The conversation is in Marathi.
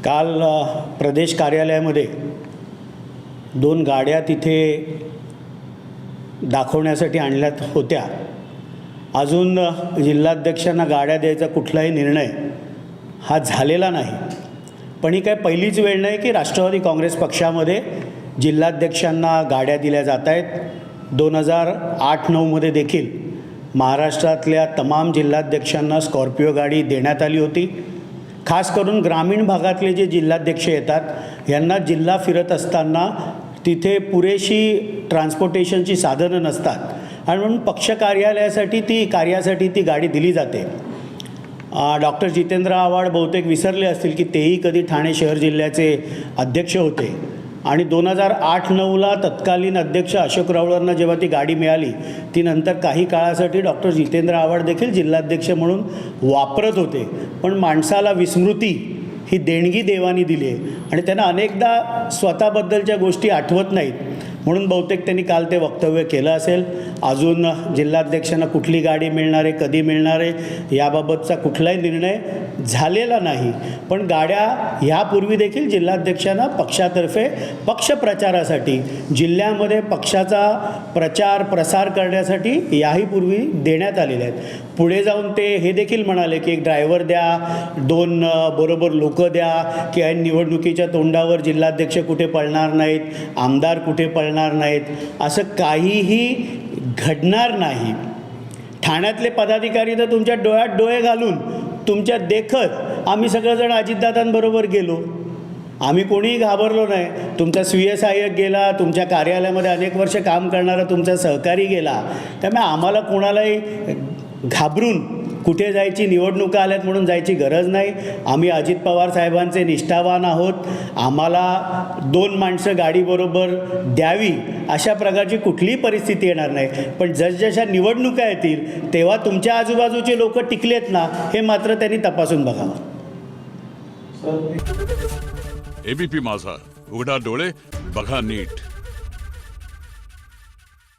काल प्रदेश कार्यालयामध्ये 2 गाड्या तिथे दाखवण्यासाठी आणल्यात होत्या। अजून जिल्हाध्यक्षांना गाड्या द्यायचा कुठलाही निर्णय हा झालेला नाही। पण ही काय पहिलीच वेळ नाही की राष्ट्रवादी काँग्रेस पक्षामध्ये जिल्हाध्यक्षांना गाड्या दिल्या जात आहेत। 2008-9 मध्ये देखील महाराष्ट्रातल्या तमाम जिल्हाध्यक्षांना स्कॉर्पिओ गाडी देण्यात आली होती। खास करून ग्रामीण भागातले जे जिल्हाध्यक्ष येतात यांना जिल्हा फिरत असताना तिथे पुरेशी ट्रान्सपोर्टेशनची साधनं नसतात आणि म्हणून पक्ष कार्यासाठी ती गाडी दिली जाते। डॉक्टर जितेंद्र आव्हाड बहुतेक विसरले असतील की तेही कधी ठाणे शहर जिल्ह्याचे अध्यक्ष होते आणि 2008-9ला तत्कालीन अध्यक्ष अशोक राऊळांना जेव्हा ती गाडी मिळाली ती नंतर काही काळासाठी डॉक्टर जितेंद्र आव्हाड देखील जिल्हाध्यक्ष म्हणून वापरत होते। पण माणसाला विस्मृती ही देणगी देवानी दिली आहे आणि त्यांना अनेकदा स्वतःबद्दलच्या गोष्टी आठवत नाहीत, म्हणून बहुतेक त्यांनी काल ते वक्तव्य केलं असेल। अजून जिल्हाध्यक्षांना कुठली गाडी मिळणार आहे, कधी मिळणार आहे याबाबतचा कुठलाही निर्णय झालेला नाही। पण गाड्या ह्यापूर्वी देखील जिल्हाध्यक्षांना पक्षातर्फे पक्षप्रचारासाठी जिल्ह्यामध्ये पक्षाचा प्रचार प्रसार करण्यासाठी याहीपूर्वी देण्यात आलेल्या आहेत। पुढे जाऊन ते हे देखील म्हणाले की एक ड्रायव्हर द्या, 2 बरोबर लोक द्या की निवडणुकीच्या तोंडावर जिल्हाध्यक्ष कुठे पळणार नाहीत, आमदार कुठे पळणार नाहीत, असं काहीही घडणार नाही। ठाण्यातले पदाधिकारी तर तुमच्या डोळ्यात डोळे घालून तुमच्या देखत आम्ही सगळेजण अजितदादांबरोबर गेलो, आम्ही कोणीही घाबरलो नाही। तुमचा स्वीय सहाय्यक गेला, तुमच्या कार्यालयामध्ये अनेक वर्ष काम करणारा तुमचा सहकारी गेला, त्यामुळे आम्हाला कोणालाही घाबरून कुठे जायची, निवडणुका आल्यात म्हणून जायची गरज नाही। आम्ही अजित पवार साहेबांचे निष्ठावान आहोत। आम्हाला 2 माणसं गाडीबरोबर द्यावी अशा प्रकारची कुठलीही परिस्थिती येणार नाही। पण जसजशा निवडणुका येतील तेव्हा तुमच्या आजूबाजूचे लोक टिकलेत ना हे मात्र त्यांनी तपासून बघावं। एबीपी माझा, उघडा डोळे बघा नीट।